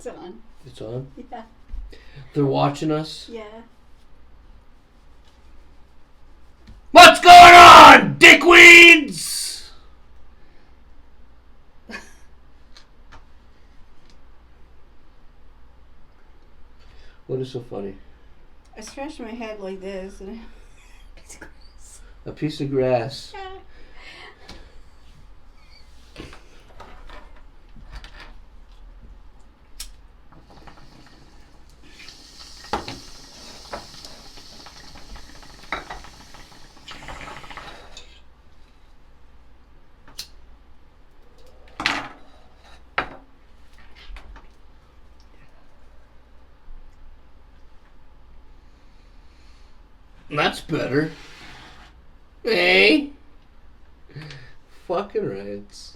It's on. It's on? Yeah. They're watching us? Yeah. What's going on, dickweeds? What is so funny? I scratched my head like this and A piece of grass. Yeah. That's better. Hey? Fucking rights.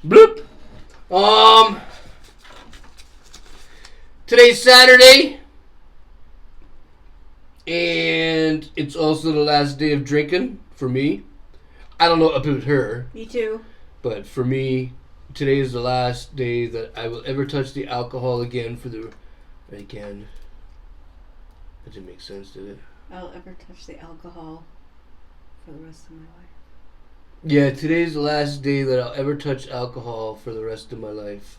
Bloop! Today's Saturday. And it's also the last day of drinking for me. I don't know about her. Me too. But for me, today is the last day that I will ever touch the alcohol again for the... Again. That didn't make sense, did it? I'll ever touch the alcohol for the rest of my life. Yeah, today's the last day that I'll ever touch alcohol for the rest of my life.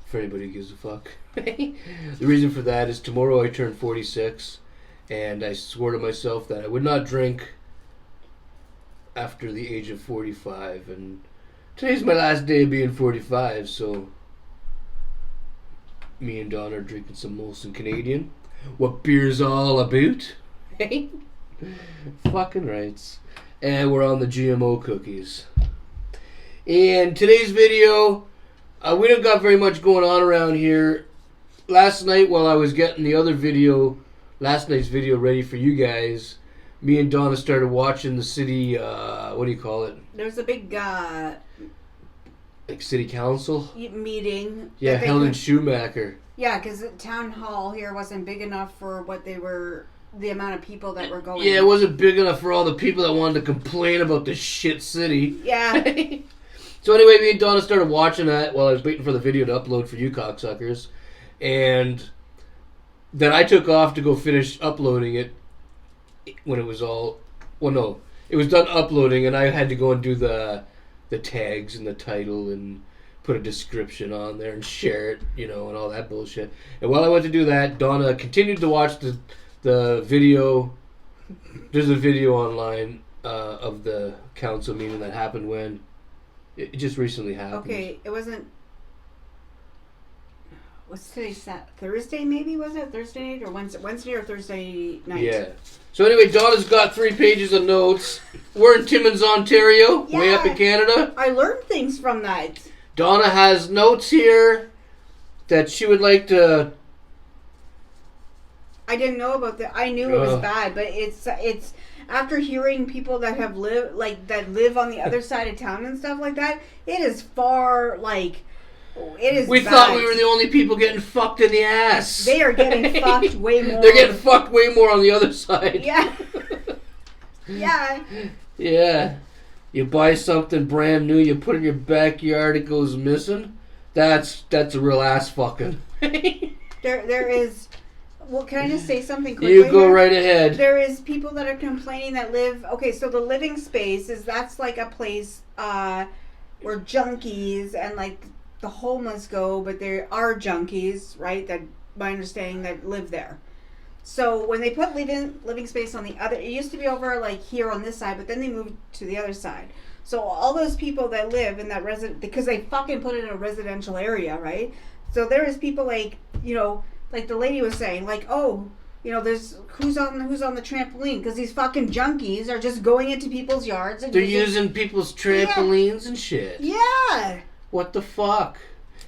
If anybody gives a fuck. The reason for that is tomorrow I turn 46, and I swore to myself that I would not drink after the age of 45, and today's my last day of being 45, so me and Donna are drinking some Molson Canadian. What beer's all about? Hey? Fucking rights. And we're on the GMO cookies. And today's video... we don't got very much going on around here. Last night while I was getting last night's video ready for you guys, me and Donna started watching the city, what do you call it? There's a big like city council? meeting. Yeah, held in Schumacher. Yeah, because the town hall here wasn't big enough for what they were, the amount of people that were going. Yeah, it wasn't big enough for all the people that wanted to complain about this shit city. Yeah. So anyway, me and Donna started watching that while I was waiting for the video to upload for you cocksuckers. And then I took off to go finish uploading it when it was all... Well, no. It was done uploading, and I had to go and do the tags and the title and put a description on there and share it, and all that bullshit. And while I went to do that, Donna continued to watch the video. There's a video online of the council meeting that happened when... It just recently happened. Okay, it wasn't... What's today? Thursday, maybe? Was it Thursday night or Wednesday or Thursday night? Yeah. So anyway, Donna's got 3 pages of notes. We're in Timmins, Ontario, way up in Canada. I learned things from that. Donna has notes here that she would like to... I didn't know about that. I knew it was bad, but it's after hearing people that have live on the other side of town and stuff like that, it is far it is. We bad. thought we were the only people getting fucked in the ass. They are getting fucked way more. They're getting fucked way more on the other side. Yeah. Yeah. Yeah. You buy something brand new, you put it in your backyard, it goes missing. That's a real ass fucking. There is. Well, can I just say something quickly? You go right ahead. There is people that are complaining that live... Okay, so the living space that's like a place where junkies and the homeless go, but there are junkies, right? That, my understanding, that live there. So when they put living space on the other... It used to be over here on this side, but then they moved to the other side. So all those people that live in that because they fucking put it in a residential area, right? So there is people like the lady was saying, there's who's on the trampoline because these fucking junkies are just going into people's yards and they're using people's trampolines and shit. Yeah. What the fuck?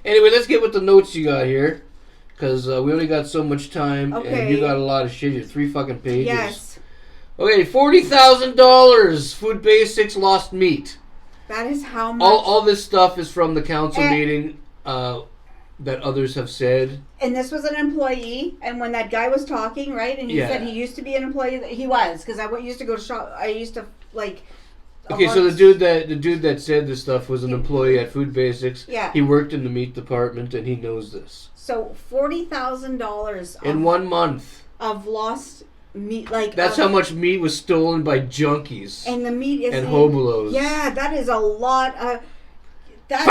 Anyway, let's get with the notes you got here, because we only got so much time, and you got a lot of shit. You're 3 fucking pages. Yes. Okay, $40,000. Food basics, lost meat. That is how much. All this stuff is from the council meeting. that others have said. And this was an employee, and when that guy was talking, right, and he said he used to be an employee, he was, because I used to go to shop, I used to, like... Okay, so the dude that said this stuff was an employee at Food Basics. Yeah. He worked in the meat department, and he knows this. So $40,000 in 1 month of lost meat, like that's how much meat was stolen by junkies and the meat is and hobolos. Yeah, that is a lot. That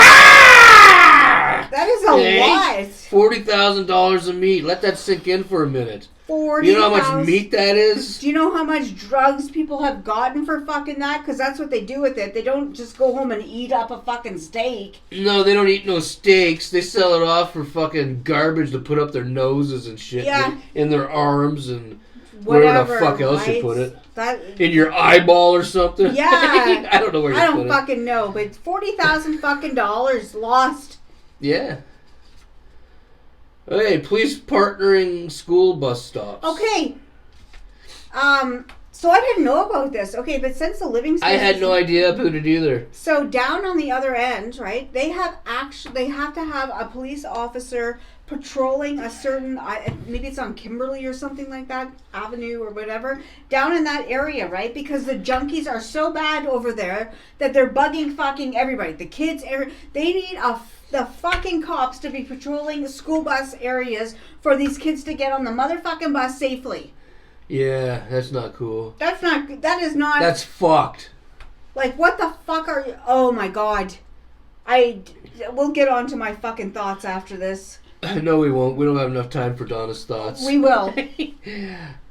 is a lot. $40,000 of meat. Let that sink in for a minute. 40. You know how much meat that is? Do you know how much drugs people have gotten for fucking that? Because that's what they do with it. They don't just go home and eat up a fucking steak. No, they don't eat no steaks. They sell it off for fucking garbage to put up their noses and shit. Yeah. In their arms and whatever where the fuck else right? you put it. That, in your eyeball or something? Yeah. I don't know where you put it. I don't fucking know, but $40,000 fucking dollars lost. Yeah. Hey, police partnering school bus stops. Okay. So I didn't know about this. Okay, but since the living space, I had no idea about it either. So down on the other end, right? They have to have a police officer patrolling a certain, maybe it's on Kimberly or something like that, avenue or whatever, down in that area, right? Because the junkies are so bad over there that they're bugging fucking everybody. The kids, they need the fucking cops to be patrolling the school bus areas for these kids to get on the motherfucking bus safely. Yeah, that's not cool. That is not. That's fucked. Like, what the fuck are you? Oh my god. We'll get on to my fucking thoughts after this. No, we won't. We don't have enough time for Donna's thoughts. We will.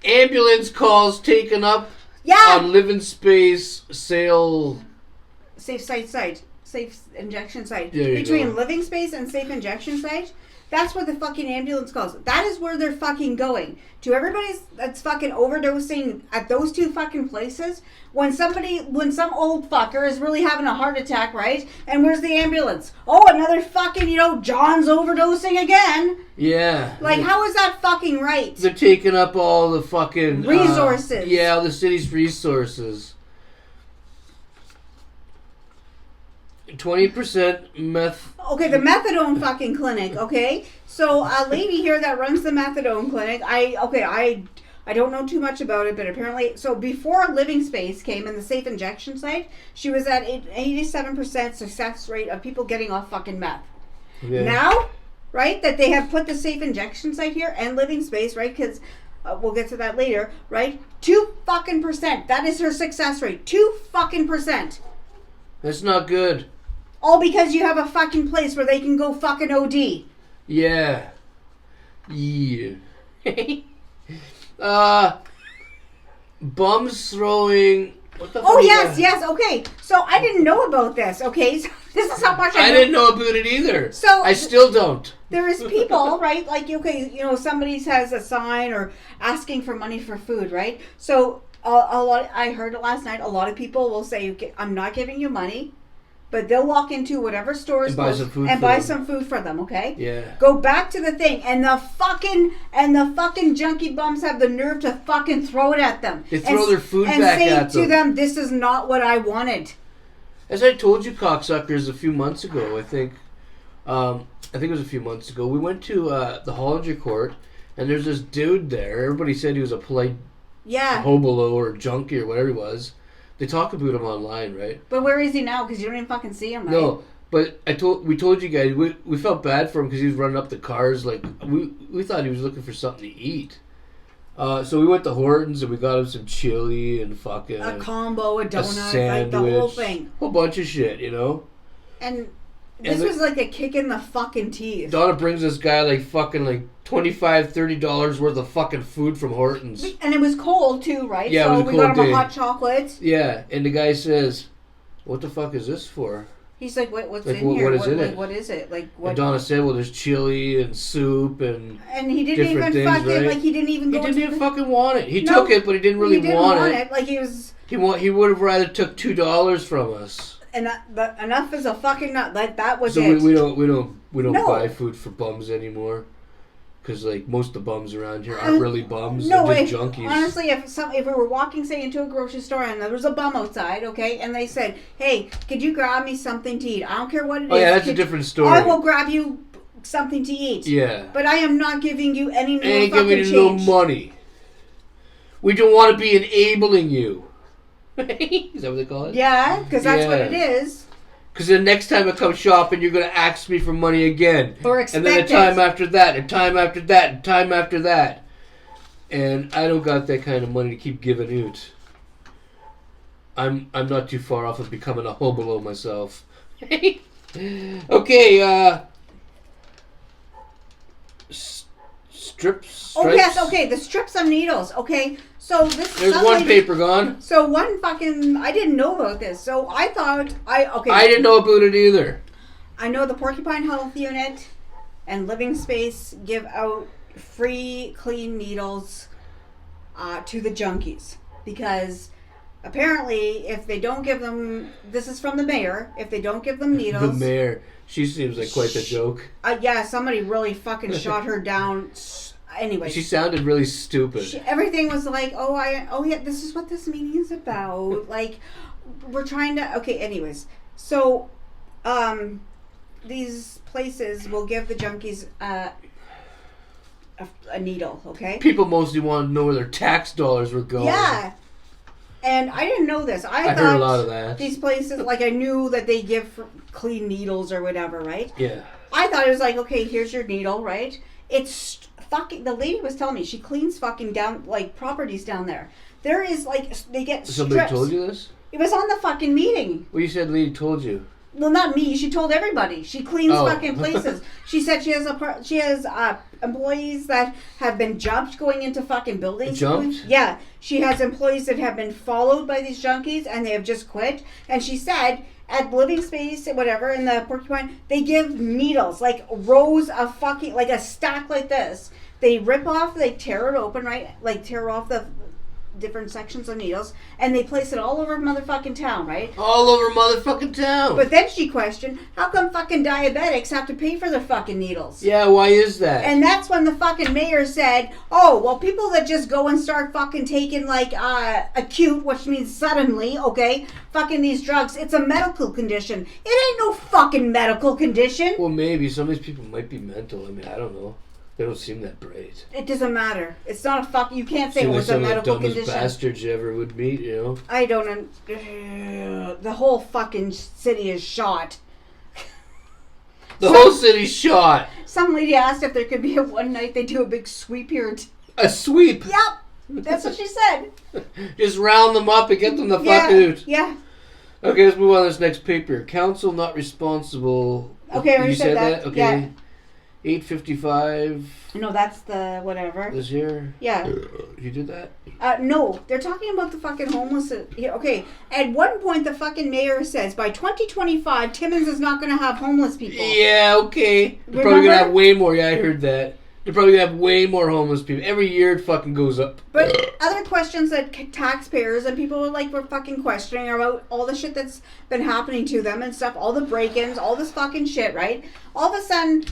Ambulance calls taken up on living space sale. Safe site. Safe injection site. Between go. Living space and safe injection site. That's what the fucking ambulance calls. That is where they're fucking going. To everybody that's fucking overdosing at those two fucking places, when some old fucker is really having a heart attack, right? And where's the ambulance? Oh, another fucking, John's overdosing again. Yeah. Like, how is that fucking right? They're taking up all the fucking... resources. All the city's resources. 20% meth. Okay, the methadone fucking clinic, okay? So a lady here that runs the methadone clinic, I don't know too much about it, but apparently, so before Living Space came in the safe injection site, she was at 87% success rate of people getting off fucking meth. Okay. Now, right, that they have put the safe injection site here and Living Space, right, because we'll get to that later, right, 2% that is her success rate, 2%. That's not good. All because you have a fucking place where they can go fucking OD. Yeah. Bums throwing... What the fuck? Oh, yes, okay. So I didn't know about this, okay? So this is how much I didn't know about it either. So I still don't. There is people, right? Like, okay, somebody has a sign or asking for money for food, right? So a lot. I heard it last night. A lot of people will say, "I'm not giving you money," but they'll walk into whatever store and buy some food and buy some food for them. Okay. Yeah. Go back to the thing, and the fucking junkie bums have the nerve to fucking throw it at them. They throw their food back at them and say to them, "This is not what I wanted." As I told you, cocksuckers, a few months ago, I think it was a few months ago. We went to the Hollinger Court, and there's this dude there. Everybody said he was a polite. Yeah. Hobolo or junkie or whatever he was. They talk about him online, right? But where is he now? Because you don't even fucking see him, right? No, but we told you guys, we felt bad for him because he was running up the cars. Like, we thought he was looking for something to eat. So we went to Hortons and we got him some chili and fucking... a combo, a donut, a sandwich, like the whole thing. Whole bunch of shit, And this was like a kick in the fucking teeth. Donna brings this guy like fucking like $25, $30 worth of fucking food from Hortons. And it was cold too, right? Yeah, so it was a we cold got him day. a hot chocolate. Yeah, and the guy says, "What the fuck is this for?" He's like, "What's like, in here? What is in it? What is it? Like what?" And Donna said, "Well, there's chili and soup and he didn't even things, fucking right? like he didn't even go. He didn't even fucking want it. He took it, but he didn't really want it. Like he was. He would have rather took $2 from us. And enough is a fucking nut. Like that was so it. we don't buy food for bums anymore. Because like most of the bums around here aren't really bums. No, they're just junkies. Honestly, if we were walking, say, into a grocery store and there was a bum outside, okay, and they said, "Hey, could you grab me something to eat? I don't care what it is. Oh yeah, that's a different story. I will grab you something to eat. Yeah. But I am not giving you any more Ain't fucking giving you change. no money. We don't want to be enabling you. Is that what they call it? Yeah, because that's what it is. Because the next time I come shopping, you're going to ask me for money again. Or expect and then a time after that, and time after that, and time after that. And I don't got that kind of money to keep giving out. I'm not too far off of becoming a hobo myself. Okay, strips. Oh yes, okay, the strips of needles. Okay, so this. There's one paper gone. So one fucking. I didn't know about this. So I thought okay. I didn't know about it either. I know the Porcupine Health Unit and Living Space give out free clean needles to the junkies because. Apparently, if they don't give them, this is from the mayor. If they don't give them needles, the mayor, she seems like quite the joke. Yeah, somebody really fucking shot her down. Anyway, she sounded really stupid. Everything was like, oh yeah, this is what this meeting is about. Like, we're trying to. Okay, anyways, so, these places will give the junkies a needle. Okay. People mostly want to know where their tax dollars were going. Yeah. And I didn't know this. I thought heard a lot of that. These places, like I knew that they give clean needles or whatever, right? Yeah. I thought it was like, okay, here's your needle, right? It's fucking. The lady was telling me she cleans fucking down like properties down there. There is like they get. Somebody strips. told you this? It was on the fucking meeting. Well, you said lady told you. Well, not me. She told everybody. She cleans Oh. fucking places. She said she has employees that have been jumped going into fucking buildings. Jumped? Yeah. She has employees that have been followed by these junkies and they have just quit. And she said at Living Space, whatever, in the Porcupine, they give needles, like rows of fucking, like a stack like this. They rip off, they tear it open, right? Like tear off the different sections of needles, and they place it all over motherfucking town, right? All over motherfucking town. But then she questioned, how come fucking diabetics have to pay for their fucking needles? Yeah, why is that? And that's when the fucking mayor said, oh, well, people that just go and start fucking taking, like, acute, which means suddenly, okay, fucking these drugs, it's a medical condition. It ain't no fucking medical condition. Well, maybe. Some of these people might be mental. I mean, I don't know. They don't seem that bright. It doesn't matter. It's not a fuck. You can't say Seem it like was a some of the medical dumbest condition. bastards you ever would meet, you know? I don't. The whole fucking city is shot. The whole city's shot. Some lady asked if there could be a one night they do a big sweep here. A sweep. Yep, that's what she said. Just round them up and get them the fuck out. Yeah. Okay, let's move on to this next paper. Council not responsible. Okay, I already you said that. Okay. Yeah. 8:55. No, that's the whatever. This year. Yeah. You did that? No, they're talking about the fucking homeless. Yeah, okay, at one point the fucking mayor says by 2025 Timmins is not going to have homeless people. Yeah, okay. They're probably going to have way more. Yeah, I heard that. They're probably going to have way more homeless people. Every year it fucking goes up. But other questions that taxpayers and people were fucking questioning about all the shit that's been happening to them and stuff, all the break-ins, all this fucking shit, right? All of a sudden,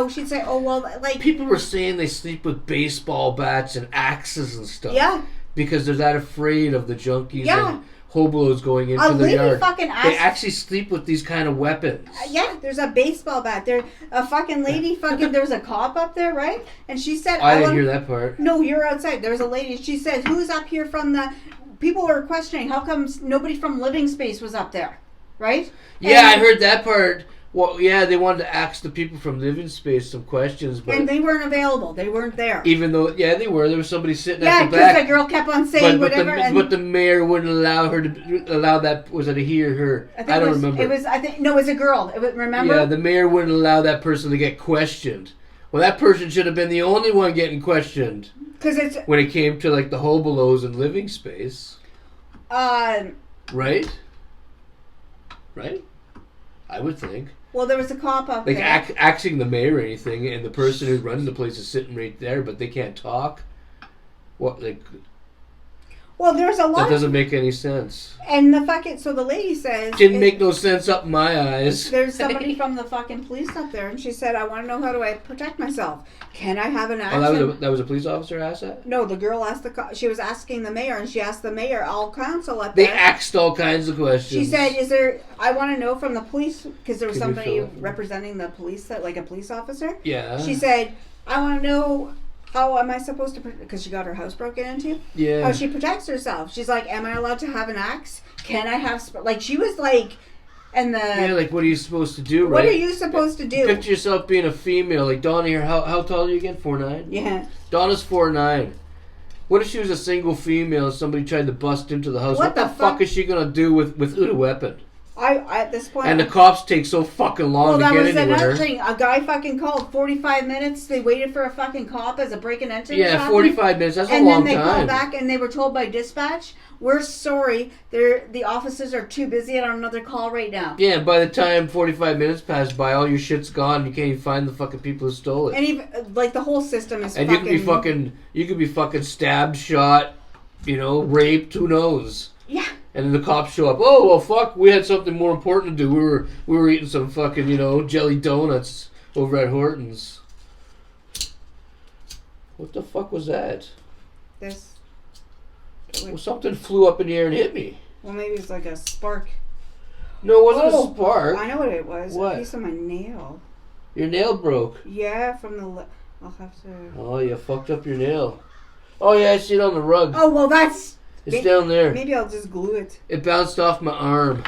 she'd say, oh, well, like... People were saying they sleep with baseball bats and axes and stuff. Yeah. Because they're that afraid of the junkies Yeah. and hobos going into A the lady yard. fucking asked... They actually sleep with these kind of weapons. Yeah, there's a baseball bat. There, a fucking lady there was a cop up there, right? And she said... I didn't hear that part. No, you're outside. There was a lady. She said, who's up here from the... People were questioning, how come nobody from Living Space was up there, right? Yeah, I heard that part. Well, yeah, they wanted to ask the people from Living Space some questions, but... And they weren't available. They weren't there. Even though, yeah, they were. There was somebody sitting Yeah, at the back. because the girl kept on saying whatever. But the mayor wouldn't allow her to... Allow that... Was it a he or her? I don't remember. It was a girl. Remember? Yeah, the mayor wouldn't allow that person to get questioned. Well, that person should have been the only one getting questioned. Because it's... When it came to, like, the hobolos and Living Space. Right? Right? I would think. Well, there was a cop up there. Like, axing the mayor or anything, and the person who's running the place is sitting right there, but they can't talk. What, like... Well, there's a That lot. doesn't make any sense. And the fucking so the lady says Didn't make no sense up in my eyes. There's somebody from the fucking police up there, and she said, "I want to know how do I protect myself? Can I have an axe?" Oh, that was a police officer asked that? No, the girl asked she was asking the mayor, and she asked the mayor, all council up They there. asked all kinds of questions. She said, "Is there? I want to know from the police because there was Can you somebody fill it? representing the police, like a police officer." Yeah. She said, "I want to know how am I supposed to because she got her house broken into? Yeah. How she protects herself? She's like, am I allowed to have an axe? Can I have like she was like." And yeah, like what are you supposed to do, right? What are you supposed to do? Picture yourself being a female, like Donna here. How tall are you again? 4'9"? Yeah. Donna's 4'9". What if she was a single female and somebody tried to bust into the house? What What the the fuck is she gonna do with a weapon? I at this point. And the cops take so fucking long well, to that get was anywhere. another thing. A guy fucking called 45 minutes. They waited for a fucking cop as a break and enter. Yeah, 45 minutes. That's and a long then they time. called back and they were told by dispatch, "We're sorry. The officers are too busy on another call right now." Yeah, and by the time 45 minutes pass by, all your shit's gone. You can't even find the fucking people who stole it. And even like the whole system is. And fucking, you could be fucking stabbed, shot, raped. Who knows? Yeah. And then the cops show up. Oh well, fuck. We had something more important to do. We were eating some fucking jelly donuts over at Horton's. What the fuck was that? This. Well, something flew up in the air and hit me. Well, maybe it's like a spark. No, it wasn't a spark. I know what it was. What? A piece of my nail. Your nail broke. Yeah, from the. I'll have to. Oh, you fucked up your nail. Oh yeah, I see it on the rug. Oh well, that's. It's down there. Maybe I'll just glue it. It bounced off my arm.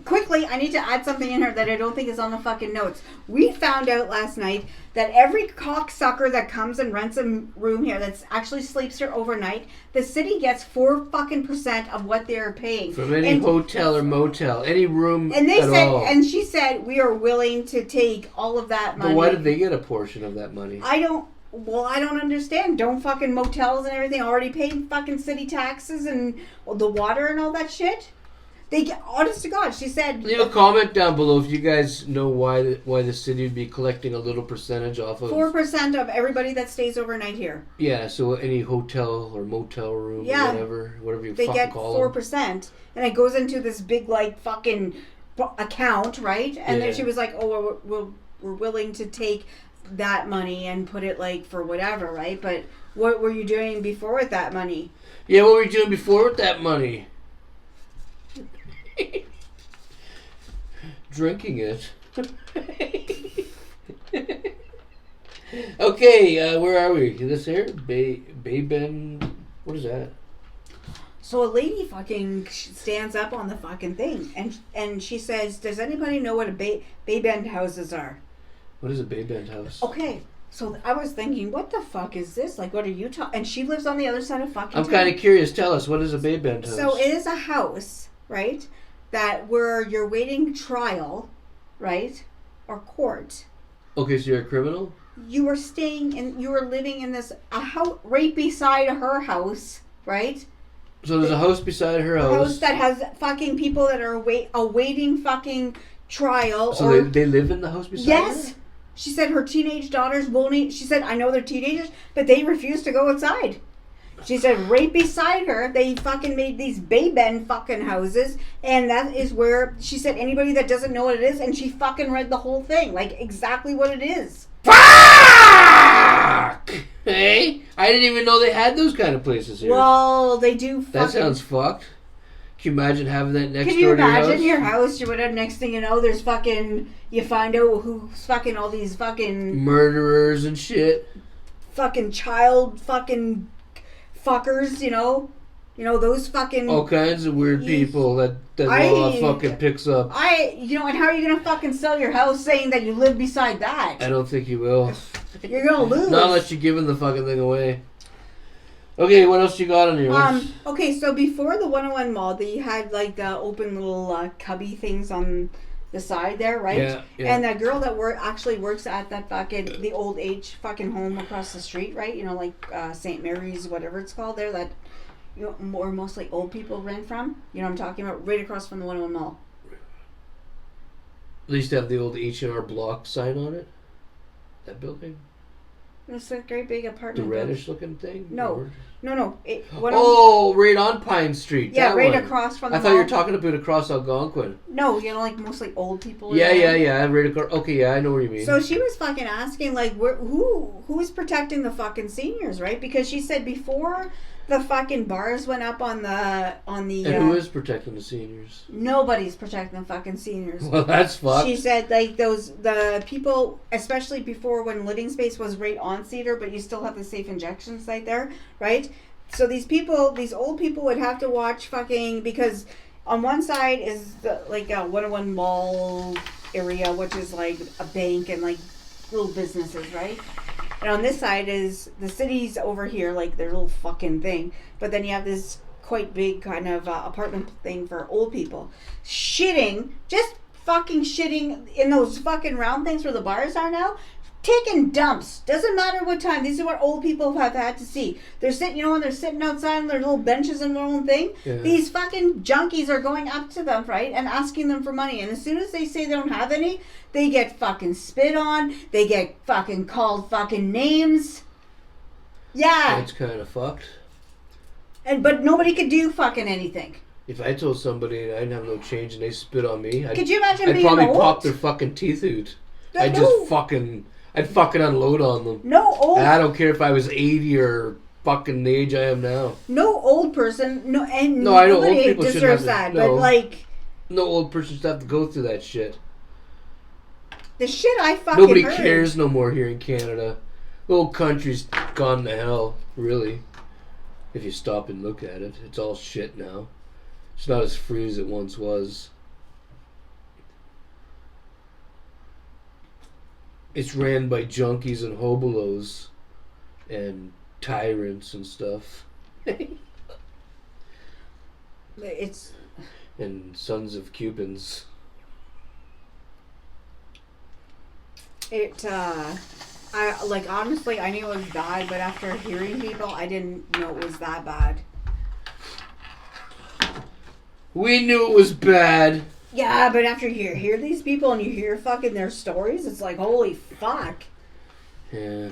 Quickly, I need to add something in here that I don't think is on the fucking notes. We found out last night that every cocksucker that comes and rents a room here that actually sleeps here overnight, the city gets 4% of what they're paying. From any hotel or motel, any room and they at said, all. and she said, we are willing to take all of that money. But why did they get a portion of that money? I don't understand. Don't fucking motels and everything already pay fucking city taxes and the water and all that shit? They get, honest to God, she said. Leave a comment down below if you guys know why the city would be collecting a little percentage off of 4% of everybody that stays overnight here. Yeah, so any hotel or motel room or whatever you fucking call them. They get 4%, and it goes into this big like fucking account, right? And then she was like, "Oh, we're willing to take that money and put it like for whatever, right? But what were you doing before with that money?" Yeah, what were you doing before with that money? Drinking it. Okay, where are we? This here? Bay Bend? What is that? So a lady fucking stands up on the fucking thing and she says, "Does anybody know what a Bay Bend houses are?" What is a Bay Bend house? Okay, so I was thinking, what the fuck is this? Like, what are you talking? And she lives on the other side of fucking I'm town. kind of curious. Tell us, what is a Bay Bend house? So it is a house, right? That where you're waiting trial, right? Or court. Okay, so you're a criminal? You were living in this, a house right beside her house, right? So there's a house beside her A house. house that has fucking people that are awaiting fucking trial. So they live in the house beside her? Yes. She said her teenage daughters won't eat. She said, I know they're teenagers, but they refuse to go outside. She said right beside her, they fucking made these Bay Bend fucking houses. And that is where, she said, anybody that doesn't know what it is, and she fucking read the whole thing. Like, exactly what it is. Fuck! Hey? I didn't even know they had those kind of places here. Well, they do fucking... That sounds fucked. Can you imagine having that next Can you door to your house? imagine your house? You would have, next thing you know, there's fucking... You find out who's fucking all these fucking... Murderers and shit. Fucking child fucking fuckers, you know? You know, those fucking... All kinds of weird people that law fucking picks up. and how are you going to fucking sell your house saying that you live beside that? I don't think you will. You're going to lose. Not unless you're giving the fucking thing away. Okay, what else you got on here? Okay, so before the 101 Mall, they had like the open little cubby things on the side there, right? Yeah. And that girl that actually works at that fucking, the old age fucking home across the street, right? You know, like St. Mary's, whatever it's called there, that or mostly old people rent from. You know what I'm talking about? Right across from the 101 Mall. At least have the old H&R Block sign on it. That building. It's a great big The apartment. reddish looking thing? No. Or- No. right on Pine Street. Yeah, that right one. across from the I thought you were mall. talking about across Algonquin. No, like mostly old people. Yeah. Right across. Okay, yeah, I know what you mean. So she was fucking asking, like, who's protecting the fucking seniors, right? Because she said before the fucking bars went up on the. And who is protecting the seniors? Nobody's protecting the fucking seniors. Well, that's fucked. She said, like, the people, especially before when living space was right on Cedar, but you still have the safe injection site there, right? So these old people would have to watch fucking, because on one side is like a 101 mall area, which is like a bank and like little businesses, right? And on this side is the city's over here, like their little fucking thing. But then you have this quite big kind of apartment thing for old people. Just fucking shitting in those fucking round things where the bars are now. Taking dumps. Doesn't matter what time. These are what old people have had to see. They're sitting, when they're sitting outside on their little benches and their own thing. Yeah. These fucking junkies are going up to them, right? And asking them for money. And as soon as they say they don't have any, they get fucking spit on. They get fucking called fucking names. Yeah. That's kind of fucked. But nobody could do fucking anything. If I told somebody I didn't have no change and they spit on me, could you imagine I'd being probably old? pop their fucking teeth out. I'd fucking unload on them. No old. And I don't care if I was 80 or fucking the age I am now. No old person. No, I know old people deserves that. No, but like, no old person should have to go through that shit. The shit I fucking Nobody heard. cares no more here in Canada. The whole country's gone to hell, really. If you stop and look at it, it's all shit now. It's not as free as it once was. It's ran by junkies and hobolos and tyrants and stuff. It's and sons of Cubans. Honestly, I knew it was bad, but after hearing people, I didn't know it was that bad. We knew it was bad. Yeah, but after you hear these people and you hear fucking their stories, it's like, holy fuck. Yeah.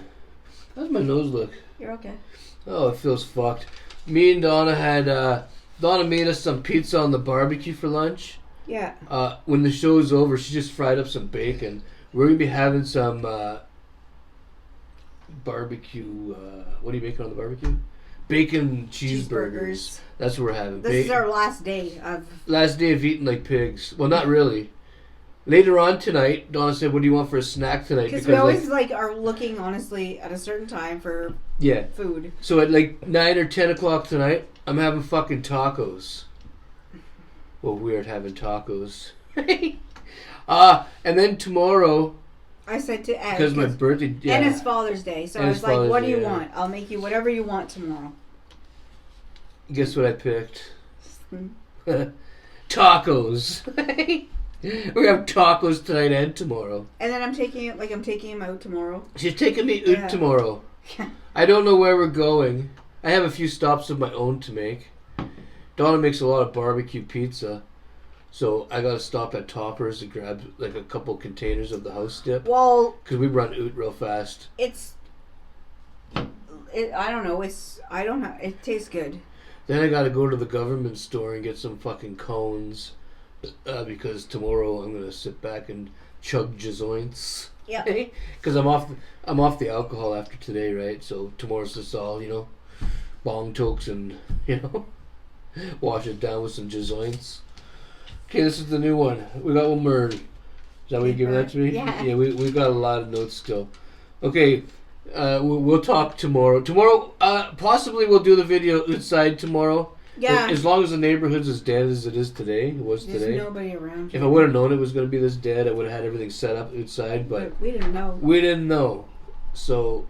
How's my nose look? You're okay. Oh, it feels fucked. Me and Donna Donna made us some pizza on the barbecue for lunch. Yeah. When the show's over, she just fried up some bacon. We're going to be having some barbecue, what are you making on the barbecue? Bacon cheeseburgers. That's what we're having. This is our last day of eating like pigs. Well, not really. Later on tonight, Donna said, "What do you want for a snack tonight?" Because we always are looking honestly at a certain time for food. So at like 9 or 10 o'clock tonight, I'm having fucking tacos. Well, weird having tacos. And then tomorrow, I said to Ed, because my birthday, and it's Father's Day, so I was like, "What do you want? I'll make you whatever you want tomorrow." Guess what I picked? Tacos. We have tacos tonight and tomorrow. And then I'm taking him out tomorrow. She's taking me out tomorrow. I don't know where we're going. I have a few stops of my own to make. Donna makes a lot of barbecue pizza. So I gotta stop at Toppers to grab like a couple containers of the house dip. Well, because we run out real fast. I don't know. It tastes good. Then I gotta go to the government store and get some fucking cones. Because tomorrow I'm gonna sit back and chug joints. Yeah. Because I'm off the alcohol after today, right? So tomorrow's just all bong tokes and wash it down with some joints. Okay, this is the new one. We got one more. Is that what you're giving that to me? Yeah. Yeah, we got a lot of notes still. Okay, we'll talk tomorrow. Tomorrow, possibly we'll do the video outside tomorrow. Yeah. As long as the neighborhood's as dead as it is today. There's today. Nobody around. If I would have known it was going to be this dead, I would have had everything set up outside. But we didn't know. We didn't know. So,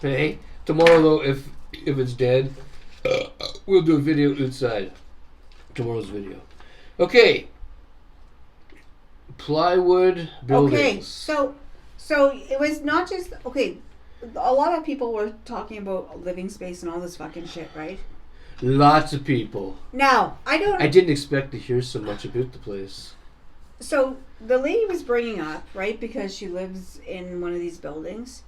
hey, tomorrow though, if it's dead, we'll do a video outside. Tomorrow's video. Okay. Plywood buildings. Okay, so it was not just a lot of people were talking about living space and all this fucking shit, right? Lots of people. Now, I didn't expect to hear so much about the place. So the lady was bringing up, right, because she lives in one of these buildings,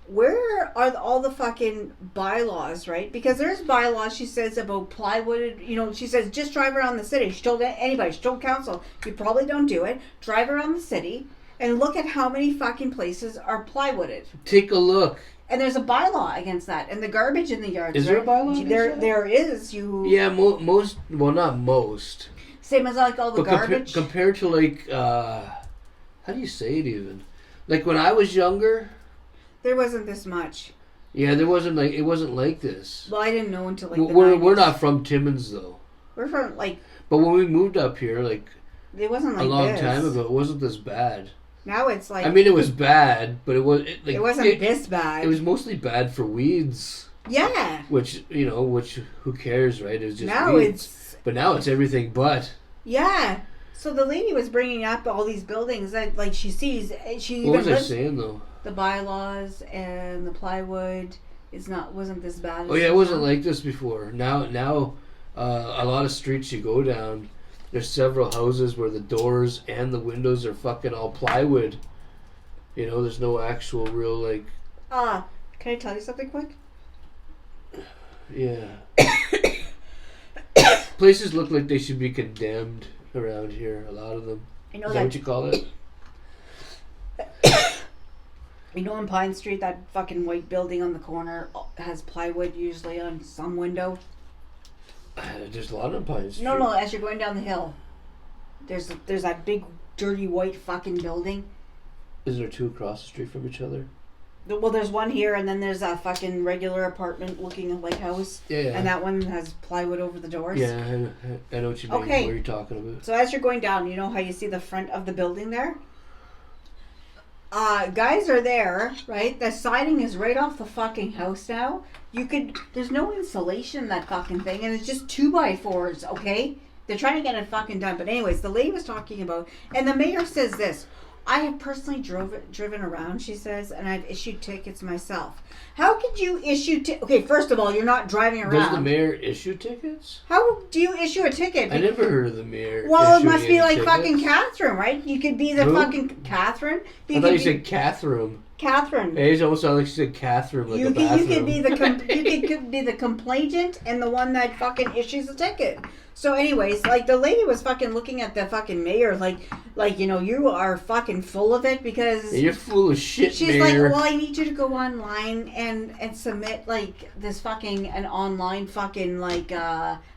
where are all the fucking bylaws, right? Because there's bylaws, she says, about plywood. You know, she says, just drive around the city. She told anybody, she told council, you probably don't do it. Drive around the city and look at how many fucking places are plywooded. Take a look. And there's a bylaw against that. And the garbage in the yards. Is there a bylaw against that? There is. You. Yeah, most, well, not most. Same as like all the garbage. Compared to like, how do you say it even? Like when I was younger. There wasn't this much. Yeah, it wasn't like this. Well, I didn't know until like we're not from Timmins though. We're from like. But when we moved up here, like. It wasn't like a long this. time ago, it wasn't this bad. Now it's like. I mean, it was bad, but it wasn't this bad. It was mostly bad for weeds. Yeah. Which who cares, right? It was just now weeds. But now it's everything but. Yeah. So the lady was bringing up all these buildings that like she sees. What was I saying though? The bylaws and the plywood wasn't this bad. Oh yeah, it wasn't like this before. Now, a lot of streets you go down. There's several houses where the doors and the windows are fucking all plywood. You know, there's no actual real like. Can I tell you something quick? Yeah. Places look like they should be condemned around here. A lot of them. You know Is that what you call it? You know, on Pine Street, that fucking white building on the corner has plywood usually on some window. There's a lot on Pine Street. No, as you're going down the hill, there's that big dirty white fucking building. Is there two across the street from each other? Well, there's one here, and then there's a fucking regular apartment looking like house. Yeah. And that one has plywood over the doors. Yeah, I know what you mean. Okay. What are you talking about? So as you're going down, you know how you see the front of the building there? Guys are there, right? The siding is right off the fucking house now. There's no insulation in that fucking thing, and it's just 2x4s, okay? They're trying to get it fucking done. But anyways, the lady was talking about, and the mayor says this, I have personally driven around, she says, and I've issued tickets myself. How could you issue okay, first of all, you're not driving around. Does the mayor issue tickets? How do you issue a ticket? I never heard of the mayor. Well, it must be like tickets. fucking Catherine, right? You could be the fucking Catherine. I thought you said Catherine. Catherine. It almost sounded like she said Catherine, like a bathroom. You could be the complainant and the one that fucking issues the ticket. So, anyways, like the lady was fucking looking at the fucking mayor, like you know, you are fucking full of it because you're full of shit. She's mayor. like, well, I need you to go online and submit like this fucking an online fucking like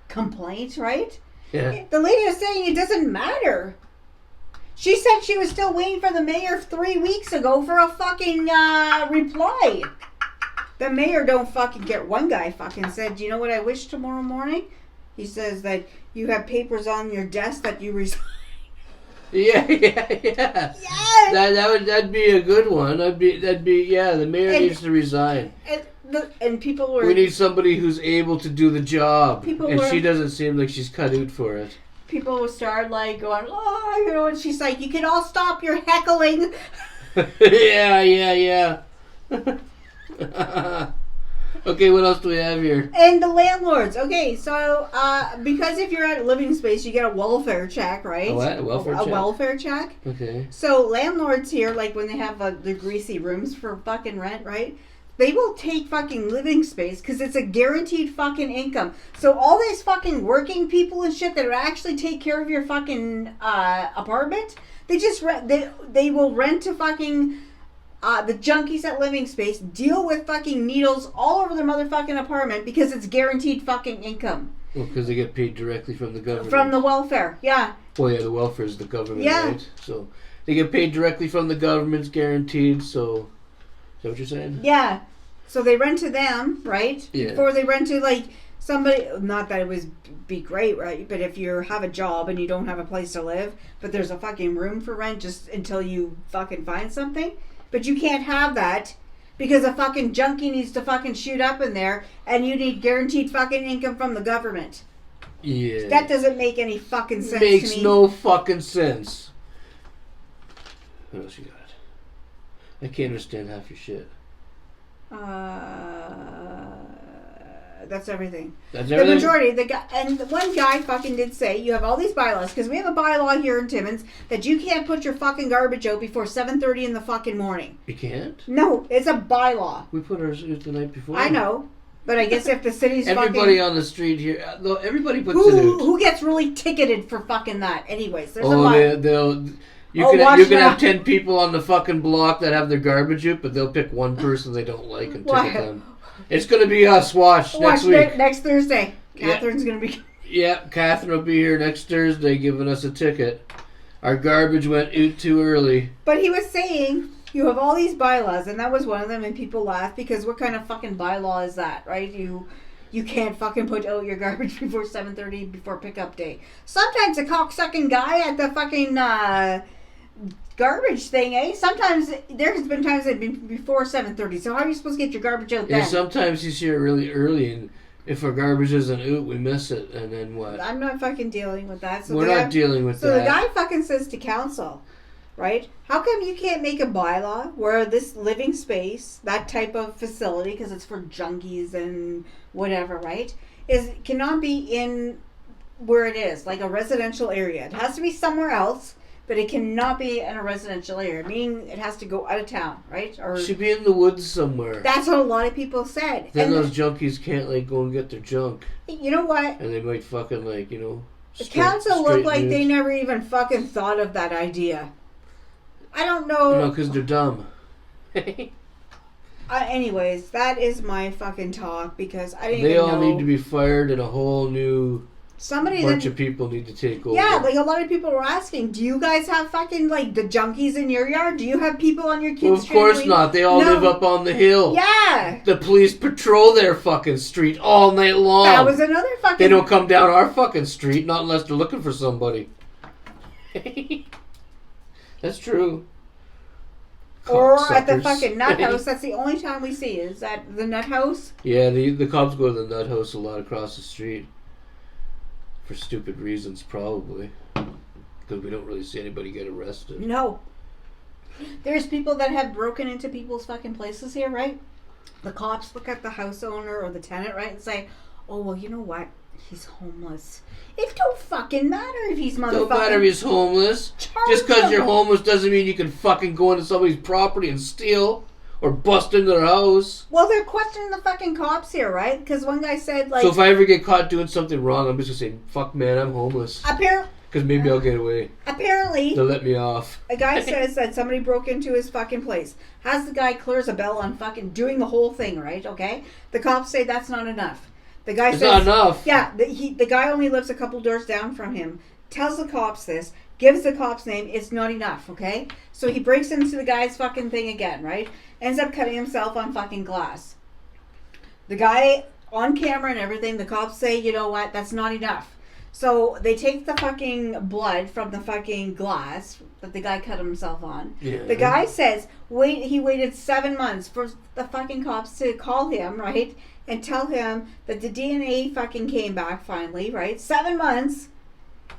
complaint, right? Yeah. The lady was saying it doesn't matter. She said she was still waiting for the mayor 3 weeks ago for a fucking reply. The mayor don't fucking get. One guy fucking said, you know what I wish tomorrow morning? He says that you have papers on your desk that you resign. Yeah. Yes! That'd be a good one. That'd be yeah. The mayor needs to resign. And people were. We need somebody who's able to do the job, she doesn't seem like she's cut out for it. People will start like going, oh, you know, and she's like, you can all stop your heckling. Yeah. Okay, what else do we have here? And the landlords. Okay, so because if you're at a living space, you get a welfare check, right? A what? A welfare check. Okay. So landlords here, like when they have the greasy rooms for fucking rent, right? They will take fucking living space because it's a guaranteed fucking income. So all these fucking working people and shit that actually take care of your fucking apartment, they just they will rent to fucking the junkies at living space, deal with fucking needles all over their motherfucking apartment because it's guaranteed fucking income. Well, because they get paid directly from the government. From the welfare, yeah. Well, yeah, the welfare is the government, right? So they get paid directly from the government, guaranteed, so... Is that what you're saying? Yeah. So they rent to them, right? Yeah. Before they rent to like somebody, not that it was be great, right? But if you have a job and you don't have a place to live, but there's a fucking room for rent just until you fucking find something. But you can't have that because a fucking junkie needs to fucking shoot up in there and you need guaranteed fucking income from the government. Yeah. That doesn't make any fucking sense Makes to me. no fucking sense. What else you got? I can't understand half your shit. That's everything. That's The everything? majority, the guy, and one guy fucking did say you have all these bylaws because we have a bylaw here in Timmins that you can't put your fucking garbage out before 7:30 in the fucking morning. You can't? No, it's a bylaw. We put ours out the night before. I know, but I guess if the city's Everybody fucking on the street here, though, everybody puts it out. who gets really ticketed for fucking that? Anyways, there's a Oh, bylaw. they'll. You Oh, can watch you can now. have 10 people on the fucking block that have their garbage out, but they'll pick one person they don't like and Why? ticket them. It's gonna be us. Watch next week. Next Thursday. Yeah. Catherine's gonna be. Yeah, Catherine will be here next Thursday giving us a ticket. Our garbage went out too early. But he was saying you have all these bylaws, and that was one of them, and people laughed because what kind of fucking bylaw is that, right? You can't fucking put out your garbage before 7:30 before pickup day. Sometimes a cocksucking guy at the fucking garbage thing, eh? Sometimes there's been times that been before 7:30. So how are you supposed to get your garbage out Yeah, then? sometimes you see it really early, and if our garbage isn't out, we miss it, and then what? I'm not fucking dealing with that. So We're not dealing with So that. the guy fucking says to council, right? How come you can't make a bylaw where this living space, that type of facility, because it's for junkies and whatever, right, cannot be in where it is, like a residential area. It has to be somewhere else, but it cannot be in a residential area. Meaning it has to go out of town, right? Or Should be in the woods somewhere. that's what a lot of people said. Then And those junkies can't like go and get their junk, you know what? and they might fucking like The council looked like they news. never even fucking thought of that idea. I don't know. No, because they're dumb. Anyways, that is my fucking talk because I didn't They even all know. need to be fired, and a whole new Somebody bunch that, of people need to take over. yeah, like a lot of people were asking, do you guys have fucking like the junkies in your yard? Do you have people on your kids' Well, of street? course not. They all No. live up on the hill. Yeah, The police patrol their fucking street all night long. that was another fucking. They don't come down our fucking street, not unless they're looking for somebody. That's true. Or at the Cocksuckers. fucking nut house. That's the only time we see. Is that the nut house? Yeah, the cops go to the nut house a lot across the street. For stupid reasons, probably. Because we don't really see anybody get arrested. No. There's people that have broken into people's fucking places here, right? The cops look at the house owner or the tenant, right, and say, "Oh well, you know what? He's homeless. It don't fucking matter if he's motherfucking. Don't matter if he's homeless. Charge Just because him." you're homeless doesn't mean you can fucking go into somebody's property and steal or bust into their house. Well, they're questioning the fucking cops here, right? Because one guy said, like, So if I ever get caught doing something wrong, I'm just gonna say, "Fuck, man, I'm homeless." apparently, Because maybe I'll get away. They'll let me off. a guy says that somebody broke into his fucking place. Has the guy clears a bell on fucking doing the whole thing, right? Okay. The cops say that's not enough. The guy It's says, not enough. yeah, the guy only lives a couple doors down from him. Tells the cops this. Gives the cops name. It's not enough. Okay. So he breaks into the guy's fucking thing again, right? Ends up cutting himself on fucking glass. The guy on camera and everything. The cops say, you know what? That's not enough. So they take the fucking blood from the fucking glass that the guy cut himself on. Yeah. The guy says, he waited 7 months for the fucking cops to call him, right? And tell him that the DNA fucking came back finally, right? 7 months.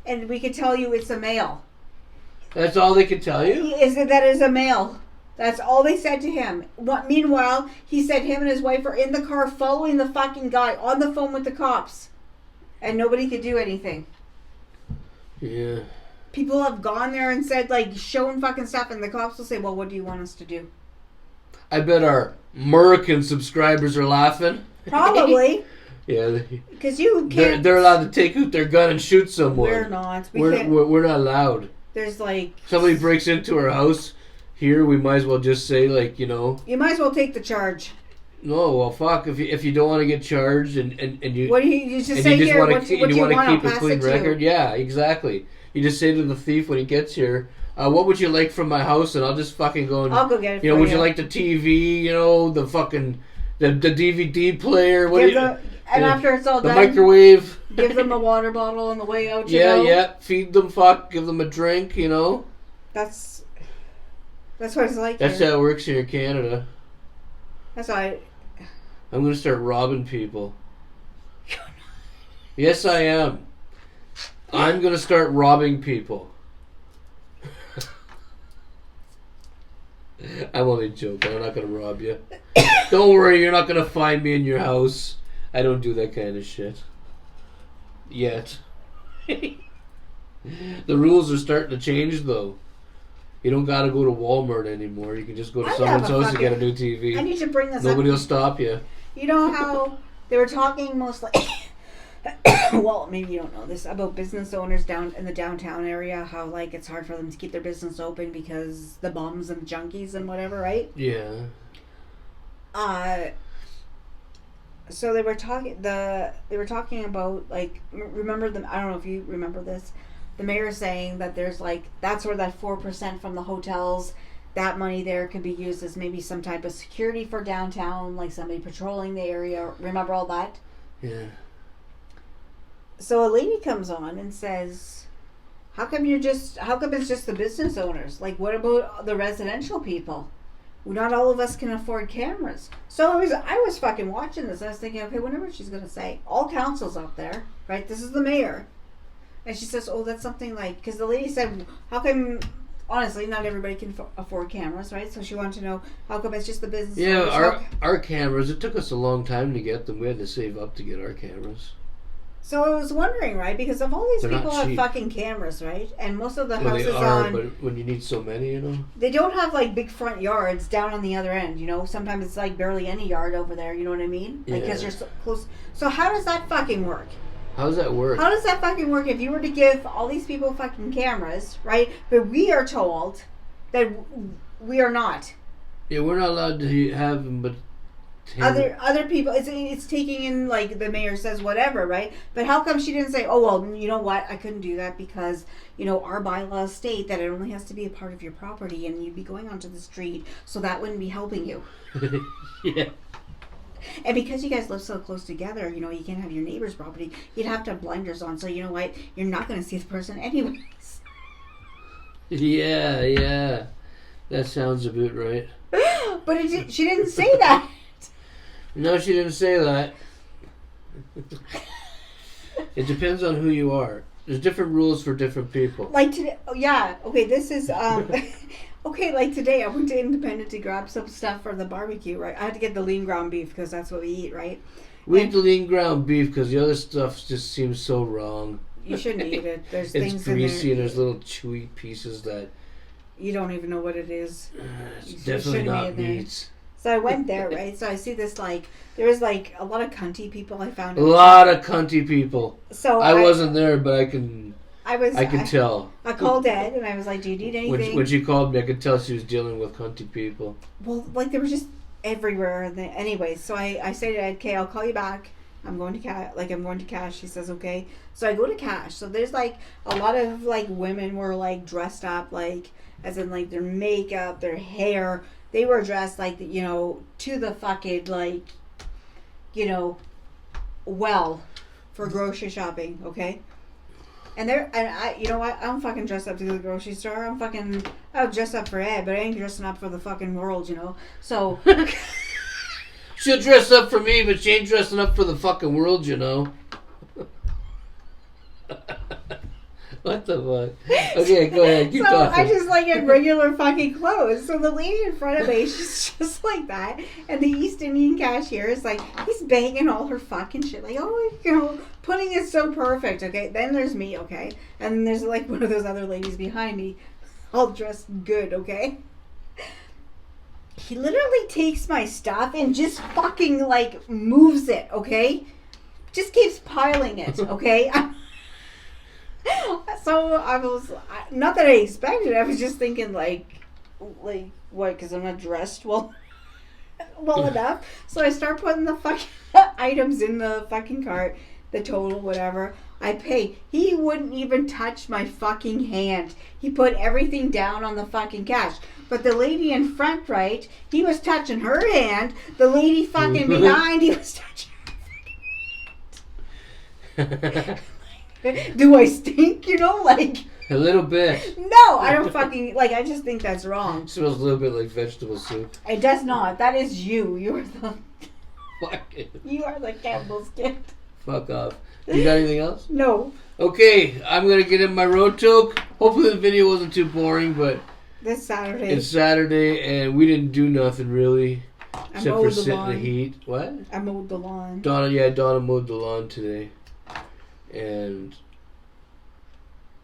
And we could tell you it's a male. That's all they can tell you? That is a male. That's all they said to him. Meanwhile, he said him and his wife are in the car following the fucking guy on the phone with the cops. And nobody could do anything. Yeah. People have gone there and said, like, shown fucking stuff, and the cops will say, well, what do you want us to do? I bet our American subscribers are laughing. Probably. Yeah. Because you can't. They're allowed to take out their gun and shoot someone. We're not. We're not allowed. There's like. Somebody breaks into our house here, we might as well just say, like, You might as well take the charge. No, well, fuck. If you don't want to get charged and you What do you just and say you just here? want What to do you want? keep I'll a pass clean it to record, you. yeah, exactly. You just say to the thief when he gets here, "What would you like from my house?" And I'll just fucking go and I'll go get it. For would you like the TV? The fucking the DVD player? What do you? And after it's all the done, microwave. give them a water bottle on the way out. Yeah. Feed them, give them a drink. That's what it's like. That's here. how it works here in Canada. That's why. I'm gonna start robbing people. Yes, I am. I'm gonna start robbing people. I'm only joking. I'm not gonna rob you. Don't worry, you're not gonna find me in your house. I don't do that kind of shit. Yet. The rules are starting to change, though. You don't gotta go to Walmart anymore. You can just go to someone's house to get a new TV. I need to bring this Nobody up. will stop you. You know how they were talking mostly... well, maybe you don't know this, about business owners down in the downtown area, how, like, it's hard for them to keep their business open because the bums and junkies and whatever, right? Yeah. So they were talking about, like, remember them, I don't know if you remember this, the mayor saying that there's, like, that's where that 4% from the hotels, that money there could be used as maybe some type of security for downtown, like somebody patrolling the area. Remember all that? Yeah. So a lady comes on and says, how come it's just the business owners? Like, what about the residential people? Not all of us can afford cameras. So I was fucking watching this. I was thinking, okay, whatever she's going to say. All council's up there, right? This is the mayor. And she says, oh, that's something like, because the lady said, how come, honestly, not everybody can afford cameras, right? So she wanted to know, how come it's just the business owners? Yeah, our cameras, it took us a long time to get them. We had to save up to get our cameras. So I was wondering, right? Because of all these They're people have cheap. fucking cameras, right? And most of the Well, houses they are, on... but when you need so many, you know? They don't have, like, big front yards down on the other end, you know? Sometimes it's, like, barely any yard over there, you know what I mean? Like, because Yeah. you're so close. So how does that fucking work? How does that work? How does that fucking work if you were to give all these people fucking cameras, right? But we are told that we are not. Yeah, we're not allowed to have them, but... Other people, it's taking in, like, the mayor says whatever, right? But how come she didn't say, oh, well, you know what, I couldn't do that because, you know, our bylaws state that it only has to be a part of your property and you'd be going onto the street, so that wouldn't be helping you. Yeah. And because you guys live so close together, you know, you can't have your neighbor's property, you'd have to have blinders on, so you know what, you're not going to see the person anyways. Yeah. That sounds a bit right. But she didn't say that. No, she didn't say that. It depends on who you are. There's different rules for different people. Like today, oh yeah, okay, this is, okay, like today I went to Independent to grab some stuff for the barbecue, right? I had to get the lean ground beef because that's what we eat, right? We eat the lean ground beef because the other stuff just seems so wrong. You shouldn't eat it. There's It's things greasy in and there. there's little chewy pieces that... You don't even know what it is. It's You definitely shouldn't not be in there. meat. So I went there, right? So I see this, like, there was, like, a lot of cunty people I found. A lot of cunty people. So I wasn't there, but I can tell. I called Ed and I was like, do you need anything? When she called me, I could tell she was dealing with cunty people. Well, like, they were just everywhere. Anyways, so I say to Ed, okay, I'll call you back. I'm going to Cash. He says, okay. So I go to Cash. So there's, like, a lot of, like, women were, like, dressed up, like, as in, like, their makeup, their hair. They were dressed, like, you know, to the fucking, like, you know, well, for grocery shopping, okay? And I, you know what? I don't fucking dress up to the grocery store. I'll dress up for Ed, but I ain't dressing up for the fucking world, you know? So... She'll dress up for me, but she ain't dressing up for the fucking world, you know. What the fuck? Okay, go ahead. Keep talking. I just, like, in regular fucking clothes. So the lady in front of me, she's just like that. And the East Indian cashier is like, he's banging all her fucking shit. Like, oh, you know, putting it so perfect, okay? Then there's me, okay? And then there's, like, one of those other ladies behind me, all dressed good, okay? He literally takes my stuff and just fucking, like, moves it, okay? Just keeps piling it, okay? So I was, not that I expected it, I was just thinking, like what, because I'm not dressed well enough. So I start putting the fucking items in the fucking cart, the total, whatever. I pay. He wouldn't even touch my fucking hand. He put everything down on the fucking cash. But the lady in front, right, he was touching her hand. The lady fucking behind, he was touching her fucking hand. Do I stink, you know, like... A little bit. No, I don't fucking... Like, I just think that's wrong. It smells a little bit like vegetable soup. It does not. That is you. You are the... Fuck it. You are the Campbell's kid. Fuck off. You got anything else? No. Okay, I'm going to get in my road toke. Hopefully the video wasn't too boring, but... This Saturday. It's Saturday, and we didn't do nothing, really. Except for sitting in the heat. What? I mowed the lawn. Donna mowed the lawn today. And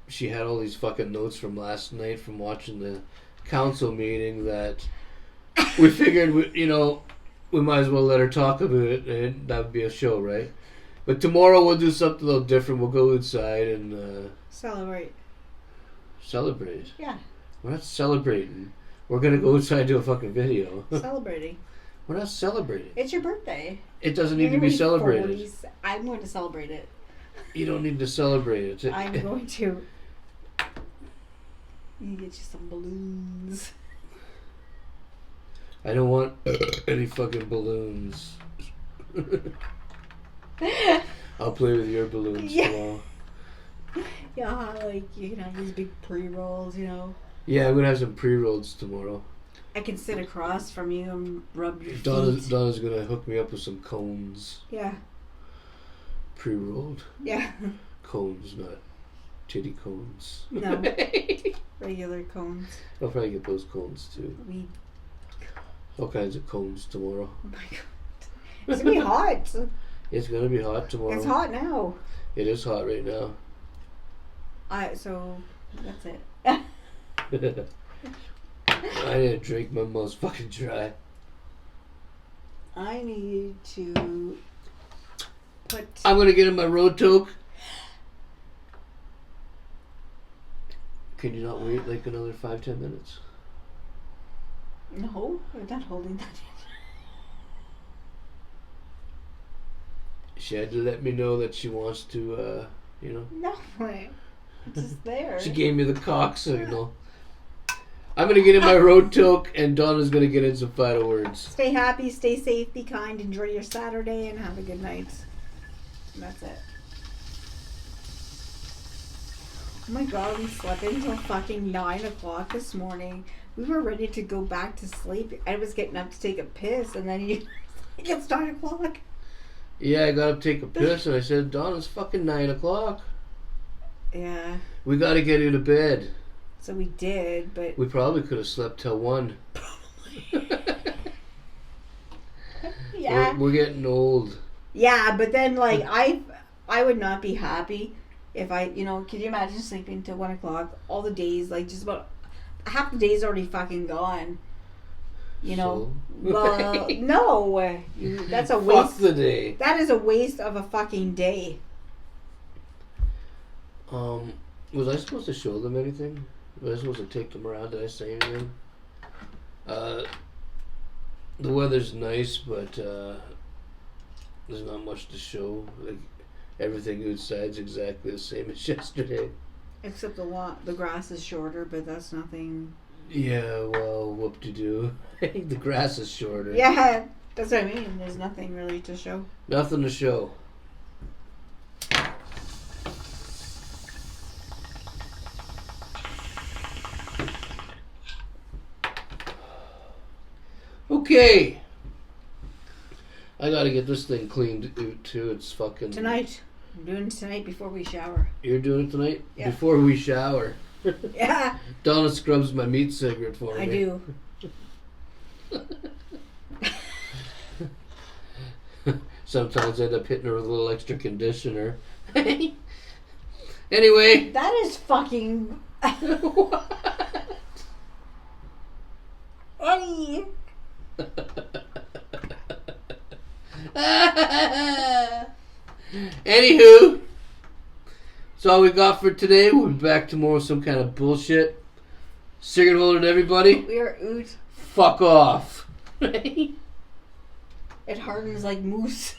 she had all these fucking notes from last night from watching the council meeting that we figured, we might as well let her talk about it, and that would be a show, right? But tomorrow we'll do something a little different. We'll go inside and Celebrate. Celebrate? Yeah. We're not celebrating. We're going to go inside and do a fucking video. Celebrating. We're not celebrating. It's your birthday. It doesn't need to be celebrated. 40s. I'm going to celebrate it. You don't need to celebrate it. I'm going to. You get you some balloons. I don't want any fucking balloons. I'll play with your balloons tomorrow. Yeah, like you can have these big pre-rolls, Yeah, I'm gonna have some pre-rolls tomorrow. I can sit across from you and rub your feet. Donna's gonna hook me up with some cones. Yeah. Pre-rolled. Yeah. Cones, not titty cones. No. Regular cones. I'll probably get those cones too. All kinds of cones tomorrow. Oh my god. It's gonna be hot. It's gonna be hot tomorrow. It's hot now. It is hot right now. So that's it. I need a drink. My mouth's fucking dry. I need to put. I'm gonna get in my road toque. Can you not wait like another 5-10 minutes? No, I'm not holding that She had to let me know that she wants to, No way. It's just there. She gave me the cock signal. I'm gonna get in my road toque, and Donna's gonna get in some final words. Stay happy, stay safe, be kind, enjoy your Saturday, and have a good night. And that's it. Oh my god, we slept until fucking 9 o'clock this morning. We were ready to go back to sleep. I was getting up to take a piss, and then it's 9 o'clock. Yeah, I got up to take a piss, and I said, Donna, it's fucking 9 o'clock. Yeah. We gotta get you to bed. So we did, but... We probably could have slept till 1. Yeah. We're getting old. Yeah, but then, like, I would not be happy if I, could you imagine sleeping till 1 o'clock? All the days, like, just about half the day's already fucking gone. So? Well, no. That's a waste. Fuck the day. That is a waste of a fucking day. Was I supposed to show them anything? Was I supposed to take them around? Did I say anything? The weather's nice, but there's not much to show. Like, everything outside's exactly the same as yesterday. Except the grass is shorter, but that's nothing. Yeah, well, whoop-de-doo. The grass is shorter. Yeah, that's what I mean. There's nothing really to show. Nothing to show. Okay. I gotta get this thing cleaned out too. It's fucking... Tonight. I'm doing it tonight before we shower. You're doing it tonight? Yeah. Before we shower. Yeah. Donna scrubs my meat cigarette for me. I do. Sometimes I end up hitting her with a little extra conditioner. Anyway. That is fucking... What? Eddie. Anywho, that's all we got for today. We'll be back tomorrow with some kind of bullshit. Cigarette holder to everybody. We are oot. Fuck off. It hardens like moose.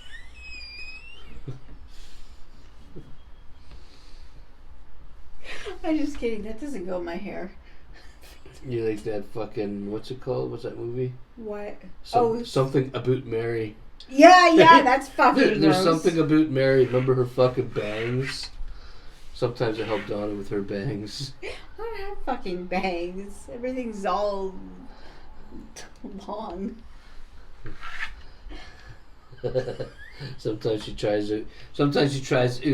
I'm just kidding. That doesn't go in my hair. You like that fucking, what's it called? What's that movie? What? Something About Mary. Yeah, that's fucking There's gross. something about Mary. Remember her fucking bangs? Sometimes I help Donna with her bangs. I don't have fucking bangs. Everything's all long. Sometimes she tries out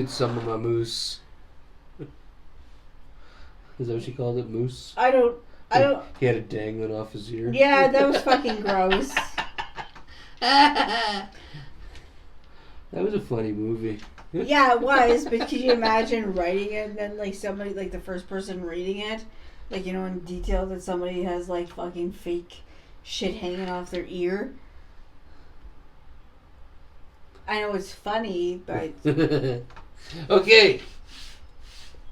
some of my moose. Is that what she called it? Moose? I don't. He had it dangling off his ear. Yeah, that was fucking gross. That was a funny movie. Yeah, it was, but could you imagine writing it and then like somebody, like the first person reading it, like, you know, in detail, that somebody has like fucking fake shit hanging off their ear? I know it's funny, but Okay,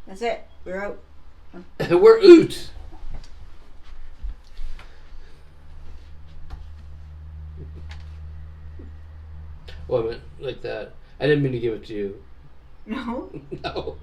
that's it. We're out. we're oot. Oh, I meant like that. I didn't mean to give it to you. No? No.